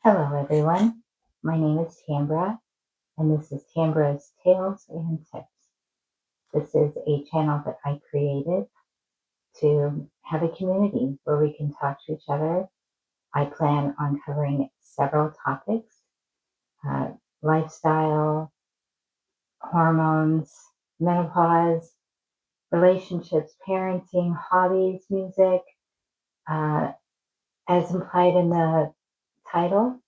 Hello, everyone. My name is Tambra, and this is Tambra's Tales and Tips. This is a channel that I created to have a community where we can talk to each other. I plan on covering several topics: uh, lifestyle, hormones, menopause, relationships, parenting, hobbies, music. Uh, as implied in the title,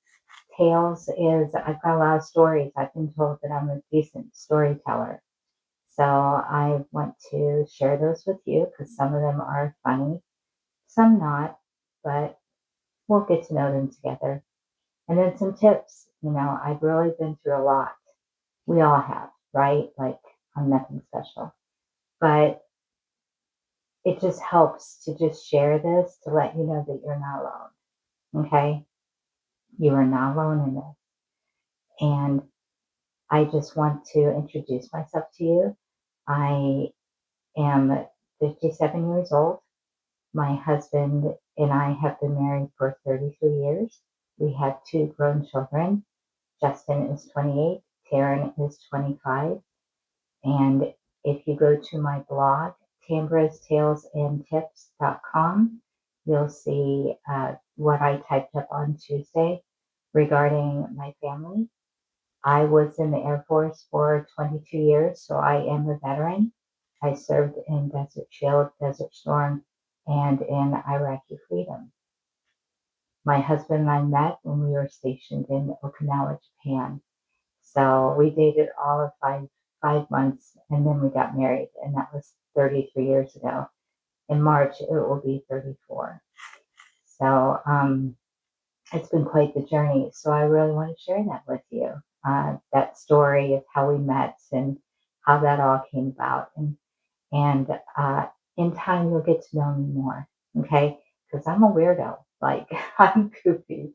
Tales is I've got a lot of stories. I've been told that I'm a decent storyteller. So I want to share those with you because some of them are funny, some not, but we'll get to know them together. And then some tips. I've really been through a lot. We all have, right? Like, I'm nothing special. But it just helps to just share this to let you know that you're not alone. Okay? You are not alone in this. And I just want to introduce myself to you. I am 57 years old. My husband and I have been married for 33 years. We have two grown children. Justin is 28, Taryn is 25. And if you go to my blog, tambrastalesandtips.com, you'll see what I typed up on Tuesday regarding my family. I was in the Air Force for 22 years, so I am a veteran. I served in Desert Shield, Desert Storm, and in Iraqi Freedom. My husband and I met when we were stationed in Okinawa, Japan. So we dated all of five months, and then we got married, and that was 33 years ago. In March, it will be 34. So it's been quite the journey. So I really want to share that with you. That story of how we met and how that all came about. And in time, you'll get to know me more. Okay. Because I'm a weirdo. Like, I'm goofy.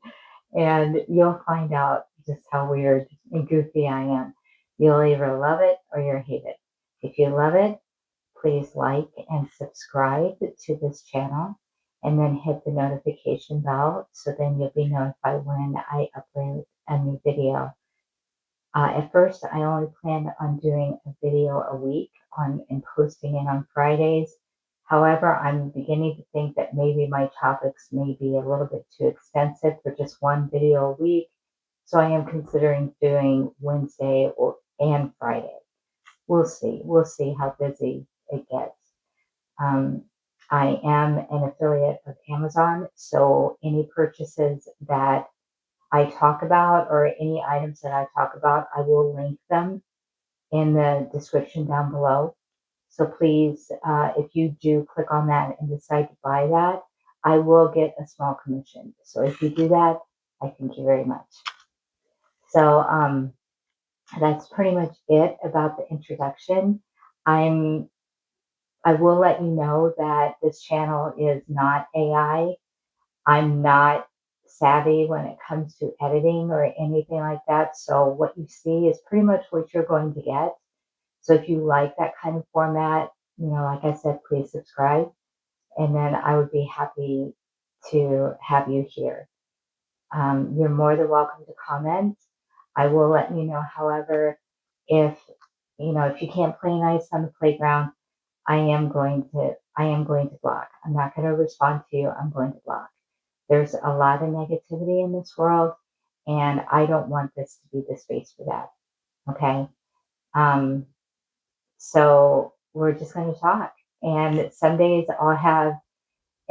And you'll find out just how weird and goofy I am. You'll either love it or you'll hate it. If you love it, please like and subscribe to this channel and then hit the notification bell so then you'll be notified when I upload a new video. At first, I only planned on doing a video a week and posting it on Fridays. However, I'm beginning to think that maybe my topics may be a little bit too extensive for just one video a week. So I am considering doing Wednesday and Friday. We'll see. We'll see how busy it gets. Um, I am an affiliate of Amazon, so any purchases that I talk about or any items that I talk about, I will link them in the description down below. So please, if you do click on that and decide to buy that, I will get a small commission. So if you do that, I thank you very much. So that's pretty much it about the introduction. I will let you know that this channel is not AI. I'm not savvy when it comes to editing or anything like that. So what you see is pretty much what you're going to get. So if you like that kind of format, like I said, please subscribe. And then I would be happy to have you here. You're more than welcome to comment. I will let you know, however, if if you can't play nice on the playground, I am going to block. I'm not going to respond to you. I'm going to block. There's a lot of negativity in this world, and I don't want this to be the space for that. Okay. Um, so we're just going to talk. And some days I'll have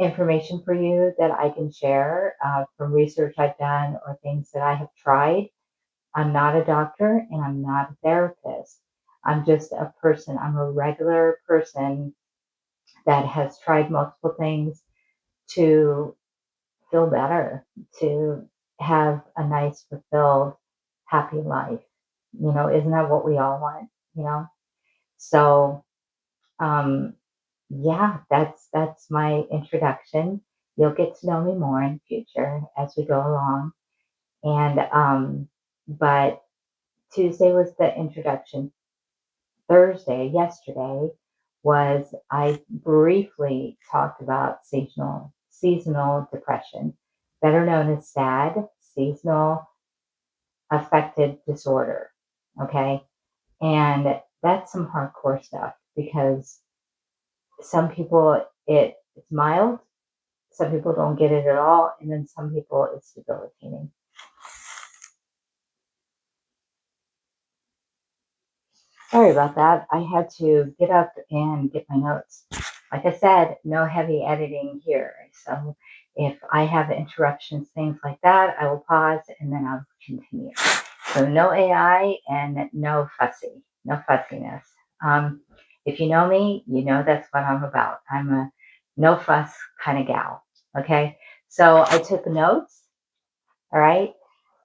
information for you that I can share from research I've done or things that I have tried. I'm not a doctor and I'm not a therapist. I'm just a person. I'm a regular person that has tried multiple things to feel better, to have a nice, fulfilled, happy life. Isn't that what we all want? You know? So um yeah, that's my introduction. You'll get to know me more in the future as we go along. And but Tuesday was the introduction. Thursday, yesterday, was I briefly talked about seasonal depression, better known as SAD, seasonal affective disorder. Okay. And that's some hardcore stuff because some people it's mild, some people don't get it at all, and then some people it's debilitating. Sorry about that. I had to get up and get my notes. Like I said, no heavy editing here. So if I have interruptions, things like that, I will pause and then I'll continue. So no AI and no fussiness. Um, if you know me, you know that's what I'm about. I'm a no fuss kind of gal. Okay. So I took notes. All right.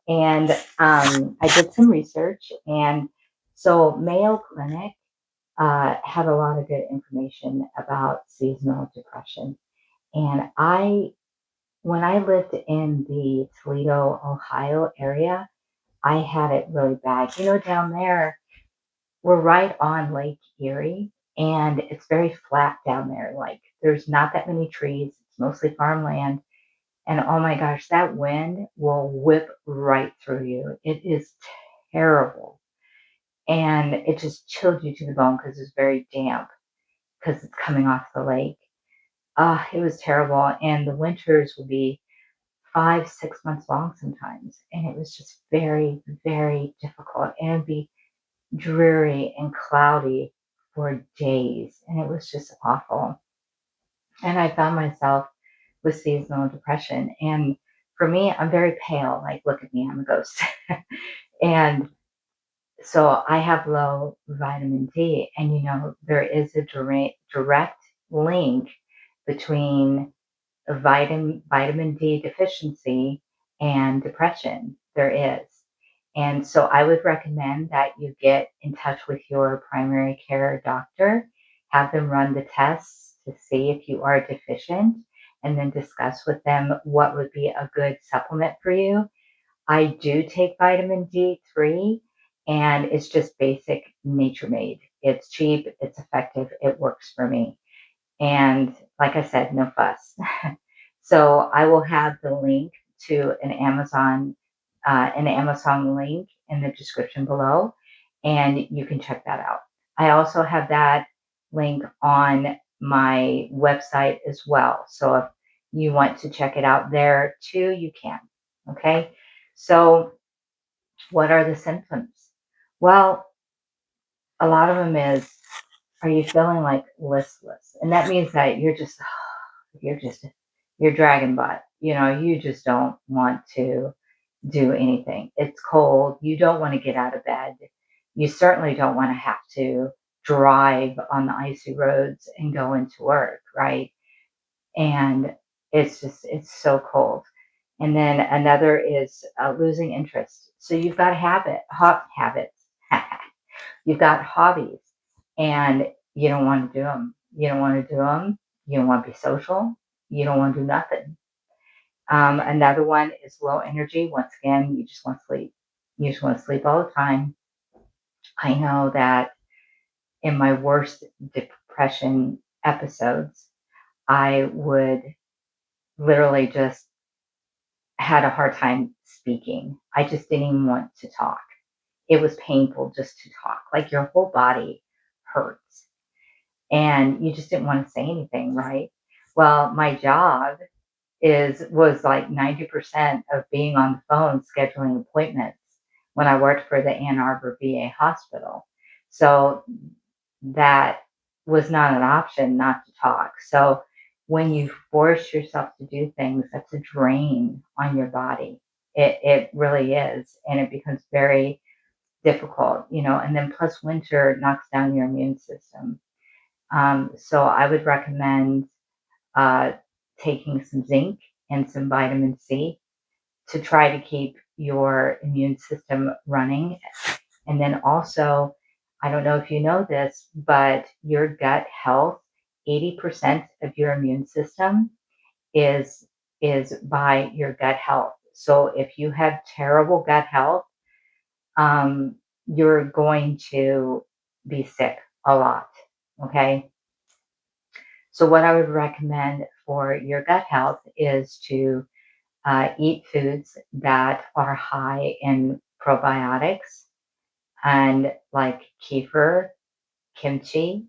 And I did some research. And so Mayo Clinic had a lot of good information about seasonal depression. And when I lived in the Toledo, Ohio area, I had it really bad. Down there, we're right on Lake Erie, and it's very flat down there. Like, there's not that many trees, it's mostly farmland. And oh my gosh, that wind will whip right through you. It is terrible. And it just chilled you to the bone because it's very damp because it's coming off the lake. It was terrible. And the winters would be 5, 6 months long sometimes. And it was just very, very difficult. And it'd be dreary and cloudy for days. And it was just awful. And I found myself with seasonal depression. And for me, I'm very pale. Like, look at me, I'm a ghost. And so I have low vitamin D. And, there is a direct link between vitamin D deficiency and depression. There is. And so I would recommend that you get in touch with your primary care doctor, have them run the tests to see if you are deficient, and then discuss with them what would be a good supplement for you. I do take vitamin D3, and it's just basic nature made. It's cheap, it's effective, it works for me. And like I said, no fuss. So I will have the link to an Amazon link in the description below, and you can check that out. I also have that link on my website as well. So if you want to check it out there too, you can. Okay. So what are the symptoms? Well, a lot of them is, are you feeling like listless? And that means that you're just you're dragging butt. You just don't want to do anything. It's cold. You don't want to get out of bed. You certainly don't want to have to drive on the icy roads and go into work, right? And it's so cold. And then another is losing interest. So you've got habits. You've got hobbies, and you don't want to do them. You don't want to do them. You don't want to be social. You don't want to do nothing. Another one is low energy. Once again, you just want to sleep. You just want to sleep all the time. I know that in my worst depression episodes, I would literally just had a hard time speaking. I just didn't even want to talk. It was painful just to talk. Like, your whole body hurts and you just didn't want to say anything, right? Well, my job was like 90% of being on the phone scheduling appointments when I worked for the Ann Arbor VA hospital. So that was not an option not to talk. So when you force yourself to do things, that's a drain on your body. It really is. And it becomes very difficult, and then plus winter knocks down your immune system. So I would recommend uh, taking some zinc and some vitamin C to try to keep your immune system running. And then also, I don't know if you know this, but your gut health, 80% of your immune system is by your gut health. So if you have terrible gut health, you're going to be sick a lot. Okay. So what I would recommend for your gut health is to eat foods that are high in probiotics and like kefir, kimchi,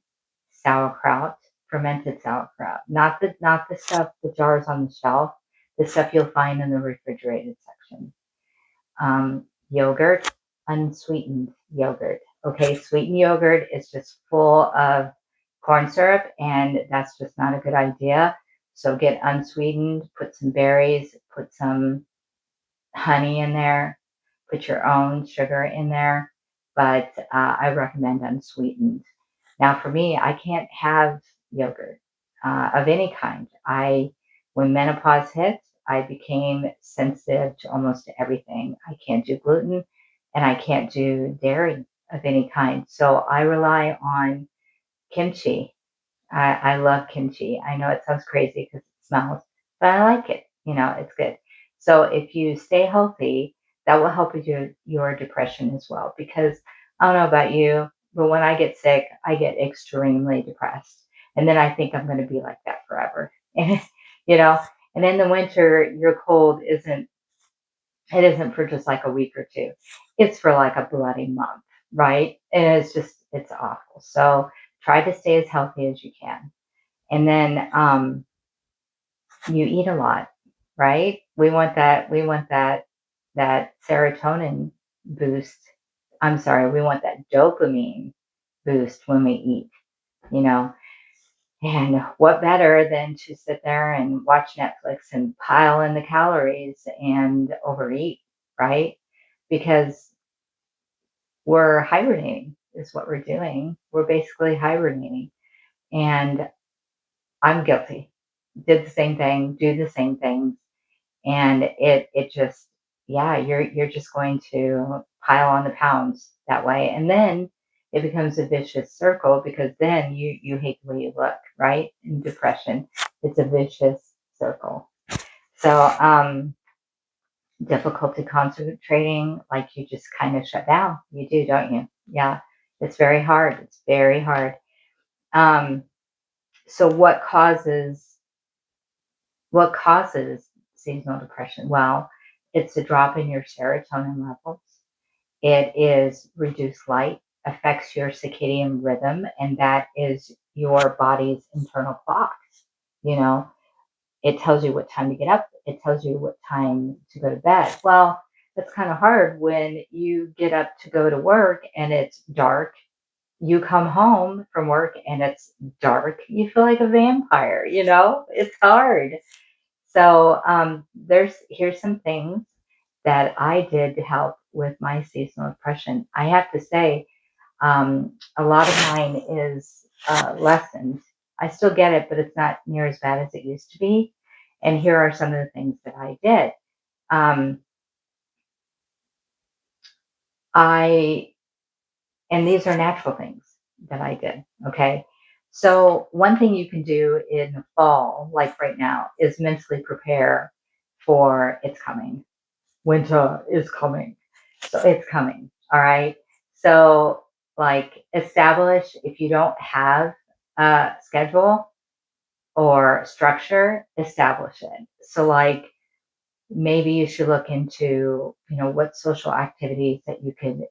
sauerkraut, fermented sauerkraut, not the stuff, the jars on the shelf, the stuff you'll find in the refrigerated section. Yogurt, unsweetened yogurt. Okay, sweetened yogurt is just full of corn syrup, and that's just not a good idea. So get unsweetened, put some berries, put some honey in there, put your own sugar in there, but I recommend unsweetened. Now, for me, I can't have yogurt of any kind. When menopause hit, I became sensitive to almost everything. I can't do gluten, and I can't do dairy of any kind. So I rely on kimchi. I love kimchi. I know it sounds crazy because it smells, but I like it. It's good. So if you stay healthy, that will help with your depression as well. Because I don't know about you, but when I get sick, I get extremely depressed. And then I think I'm going to be like that forever. And, you know, and in the winter, your cold it isn't for just like a week or two. It's for like a bloody month, right? And it's awful. So try to stay as healthy as you can. And then you eat a lot, right? We want that serotonin boost. I'm sorry, we want that dopamine boost when we eat, you know. And what better than to sit there and watch Netflix and pile in the calories and overeat, right? Because we're hibernating is what we're doing. We're basically hibernating. And I'm guilty. Did the same thing, do the same things, and it just yeah, you're just going to pile on the pounds that way, and then it becomes a vicious circle because then you hate the way you look, right? In depression, it's a vicious circle. So difficulty concentrating, like you just kind of shut down. You do, don't you? Yeah, it's very hard. It's very hard. Um, so what causes seasonal depression? Well, it's a drop in your serotonin levels. It is reduced light, affects your circadian rhythm, and that is your body's internal clock. You know, it tells you what time to get up, it tells you what time to go to bed. Well, that's kind of hard when you get up to go to work and it's dark. You come home from work and it's dark. You feel like a vampire, It's hard. So here's some things that I did to help with my seasonal depression. I have to say, a lot of mine is lessened. I still get it, but it's not near as bad as it used to be. And here are some of the things that I did. Um, I and these are natural things that I did. Okay. So one thing you can do in the fall, like right now, is mentally prepare for it's coming. Winter is coming. So it's coming. All right. So, like, establish if you don't have a schedule or structure, establish it. So, like, maybe you should look into, what social activities that you could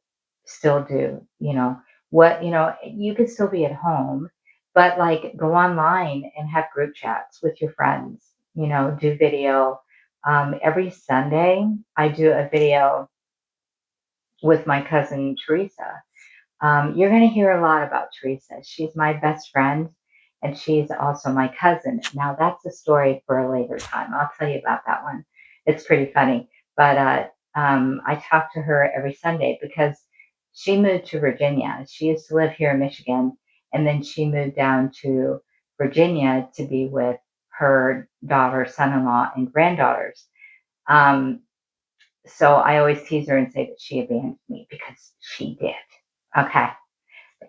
still do, you could still be at home, but like go online and have group chats with your friends, do video. Every Sunday, I do a video with my cousin Teresa. You're going to hear a lot about Teresa. She's my best friend, and she's also my cousin. Now, that's a story for a later time. I'll tell you about that one. It's pretty funny. But I talk to her every Sunday because she moved to Virginia. She used to live here in Michigan, and then she moved down to Virginia to be with her daughter, son in law, and granddaughters. Um, so I always tease her and say that she abandoned me because she did. Okay.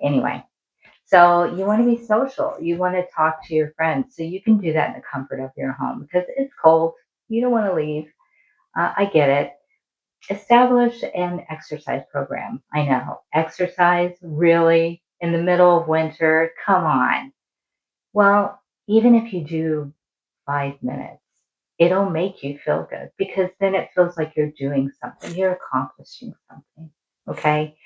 Anyway, so you want to be social. You want to talk to your friends. So you can do that in the comfort of your home because it's cold. You don't want to leave. I get it. Establish an exercise program. I know. Exercise, really, in the middle of winter? Come on. Well, even if you do 5 minutes, it'll make you feel good because then it feels like you're doing something, you're accomplishing something. Okay.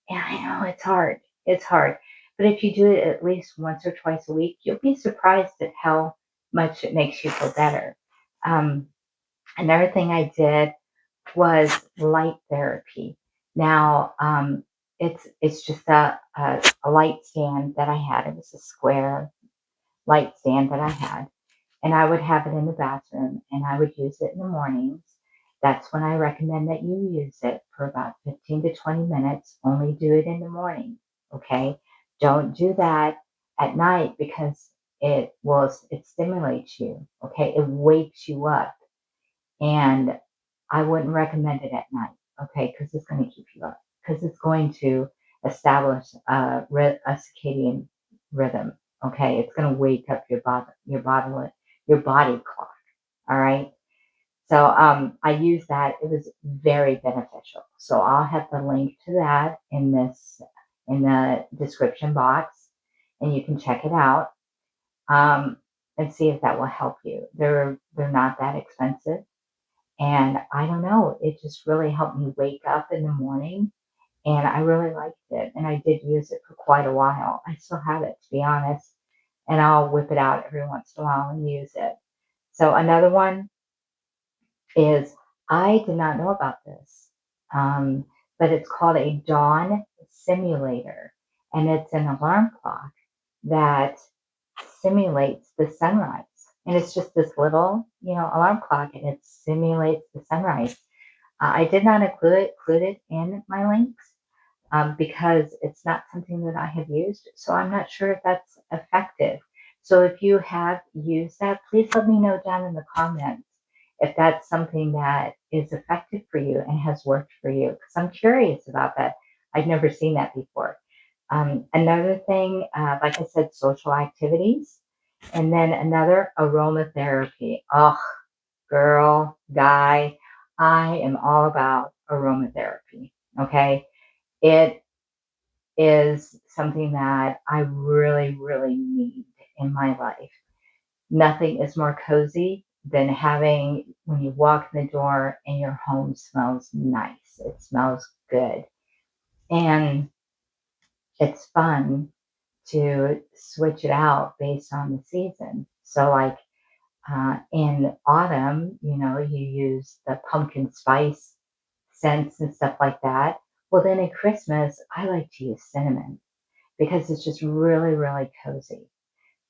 And I know it's hard. It's hard. But if you do it at least once or twice a week, you'll be surprised at how much it makes you feel better. Um, Another thing I did was light therapy. Now, it's just a light stand that I had. It was a square light stand that I had, and I would have it in the bathroom, and I would use it in the mornings. That's when I recommend that you use it for about 15 to 20 minutes. Only do it in the morning, okay? Don't do that at night because it stimulates you, okay? It wakes you up, and I wouldn't recommend it at night, okay? Because it's going to keep you up, because it's going to establish a circadian rhythm, okay? It's going to wake up your body clock, all right? So I use that. It was very beneficial. So I'll have the link to that in the description box, and you can check it out um, and see if that will help you. They're not that expensive, and I don't know, it just really helped me wake up in the morning, and I really liked it. And I did use it for quite a while. I still have it, to be honest, and I'll whip it out every once in a while and use it. So another one is I did not know about this, um, but it's called a dawn simulator, and it's an alarm clock that simulates the sunrise. And it's just this little, alarm clock, and it simulates the sunrise. I did not include it in my links because it's not something that I have used. So I'm not sure if that's effective. So if you have used that, please let me know down in the comments if that's something that is effective for you and has worked for you, because I'm curious about that. I've never seen that before. Another thing, like I said, social activities, and then another aromatherapy. Oh, girl, guy, I am all about aromatherapy. Okay. It is something that I really, really need in my life. Nothing is more cozy than having when you walk in the door and your home smells nice. It smells good. And it's fun to switch it out based on the season. So, like in autumn, you use the pumpkin spice scents and stuff like that. Well, then at Christmas, I like to use cinnamon because it's just really, really cozy.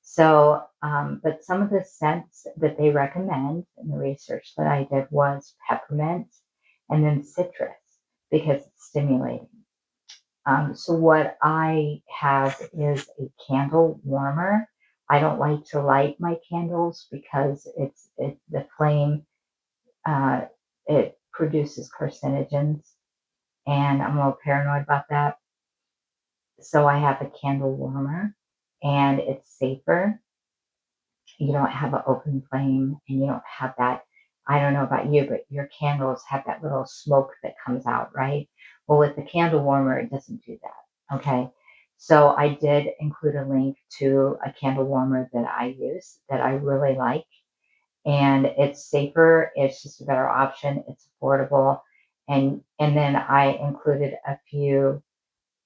So, but some of the scents that they recommend in the research that I did was peppermint and then citrus because it's stimulating. So what I have is a candle warmer. I don't like to light my candles because the flame uh, it produces carcinogens, and I'm a little paranoid about that. So I have a candle warmer, and it's safer. You don't have an open flame, and you don't have that. I don't know about you, but your candles have that little smoke that comes out, right? Well, with the candle warmer, it doesn't do that. Okay. So I did include a link to a candle warmer that I use that I really like, and it's safer. It's just a better option. It's affordable. And then I included a few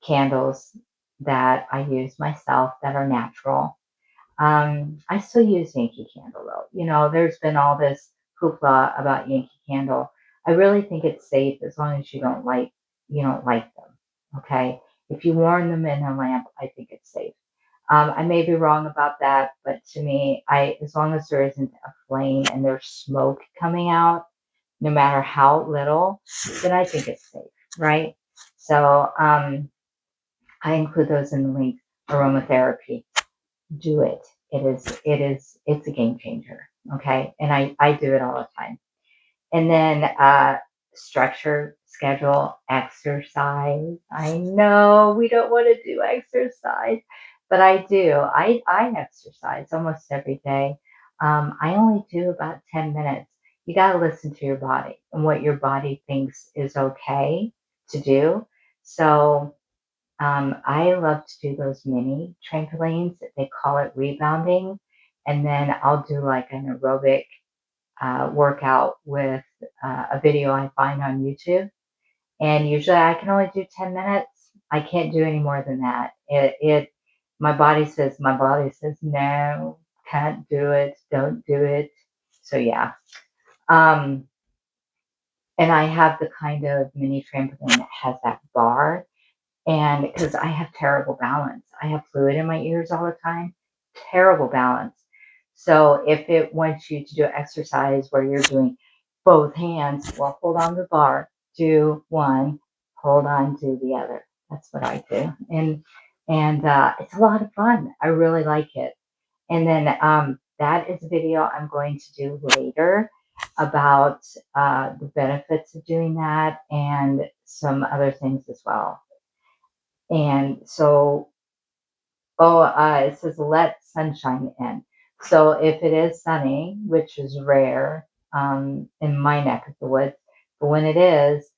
candles that I use myself that are natural. I still use Yankee Candle though. There's been all this hoopla about Yankee Candle. I really think it's safe as long as you don't light them. Okay. If you warm them in a lamp, I think it's safe. I may be wrong about that, but to me, as long as there isn't a flame and there's smoke coming out, no matter how little, then I think it's safe, right? So I include those in the link. Aromatherapy, do it. It's a game changer. Okay. And I do it all the time. And then structure, schedule, exercise. I know we don't want to do exercise, but I do. I exercise almost every day. I only do about 10 minutes. You got to listen to your body and what your body thinks is okay to do. So I love to do those mini trampolines. They call it rebounding. And then I'll do like an aerobic workout with a video I find on YouTube. And usually I can only do 10 minutes. I can't do any more than that. My body says, no, can't do it. Don't do it. So yeah. Um, and I have the kind of mini trampoline that has that bar. And because I have terrible balance, I have fluid in my ears all the time, terrible balance. So if it wants you to do an exercise where you're doing both hands, well, hold on to the bar, do one, hold on to the other. That's what I do, and it's a lot of fun. I really like it. And then that is a video I'm going to do later about the benefits of doing that and some other things as well. And so, it says let sunshine in. So if it is sunny, which is rare in my neck of the woods, but when it is,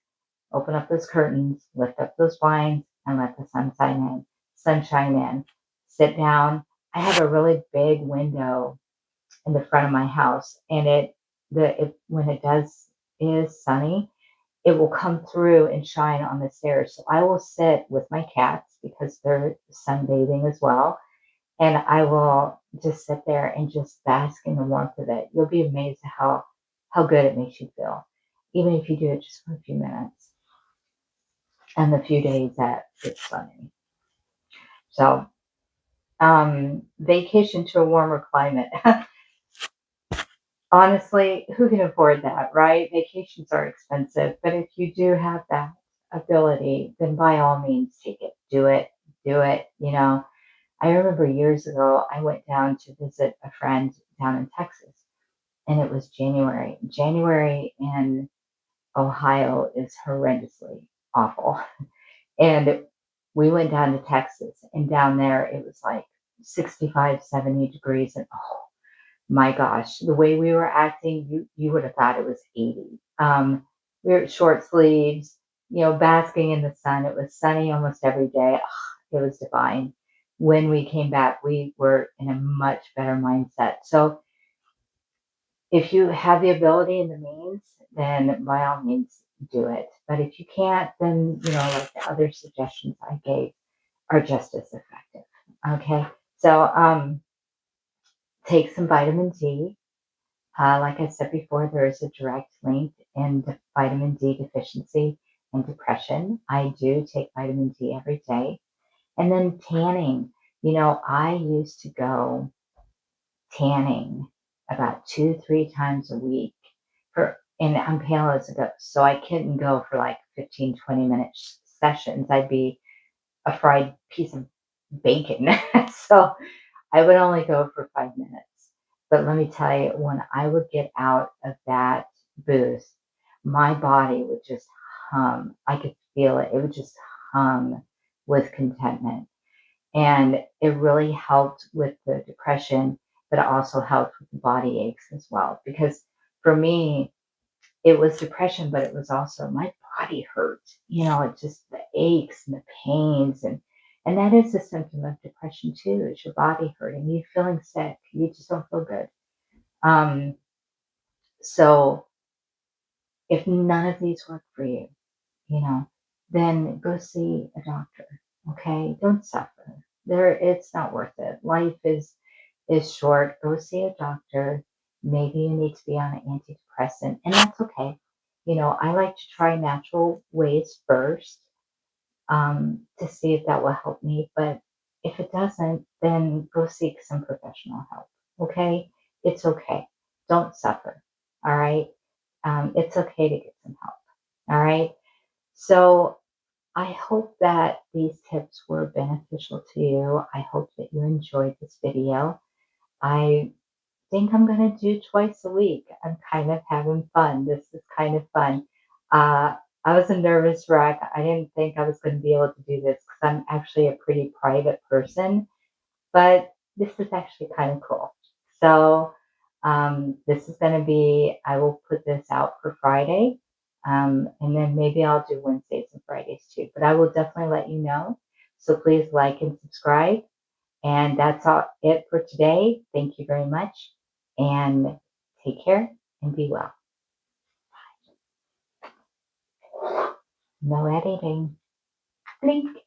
open up those curtains, lift up those blinds, and let the sunshine in. Sit down. I have a really big window in the front of my house, and when it does is sunny, it will come through and shine on the stairs. So I will sit with my cats because they're sunbathing as well. And I will just sit there and just bask in the warmth of it. You'll be amazed at how good it makes you feel, even if you do it just for a few minutes and the few days that it's sunny. So, vacation to a warmer climate. Honestly, who can afford that, right? Vacations are expensive, but if you do have that ability, then by all means take it. Do it. I remember years ago, I went down to visit a friend down in Texas, and it was January. January in Ohio is horrendously awful. And we went down to Texas, and down there it was like 65, 70 degrees, and my gosh, the way we were acting, you would have thought it was 80. We were short sleeves, basking in the sun. It was sunny almost every day. It was divine. When we came back, we were in a much better mindset. So if you have the ability and the means, then by all means do it. But if you can't, then like the other suggestions I gave are just as effective. Okay. So take some vitamin D. Like I said before, there is a direct link in vitamin D deficiency and depression. I do take vitamin D every day. And then tanning. I used to go tanning about 2, 3 times a week and I'm pale as a ghost. So I couldn't go for like 15, 20-minute sessions. I'd be a fried piece of bacon. So I would only go for 5 minutes. But let me tell you, when I would get out of that booth, my body would just hum. I could feel it. It would just hum with contentment. And it really helped with the depression, but it also helped with the body aches as well. Because for me, it was depression, but it was also my body hurt. It just the aches and the pains and that is a symptom of depression too, is your body hurting, you feeling sick, you just don't feel good. Um, so if none of these work for you, you know, then go see a doctor. Okay? Don't suffer. It's not worth it. Life is short. Go see a doctor. Maybe you need to be on an antidepressant, and that's okay. I like to try natural ways first to see if that will help me. But if it doesn't, then go seek some professional help. Okay? It's okay. Don't suffer. All right? It's okay to get some help. All right? So I hope that these tips were beneficial to you. I hope that you enjoyed this video. I think I'm going to do twice a week. I'm kind of having fun. This is kind of fun. Uh, I was a nervous wreck. I didn't think I was going to be able to do this because I'm actually a pretty private person, but this is actually kind of cool. So this is going to be, I will put this out for Friday. And then maybe I'll do Wednesdays and Fridays too, but I will definitely let you know. So please like and subscribe. And that's all it for today. Thank you very much and take care and be well. No editing. Blink.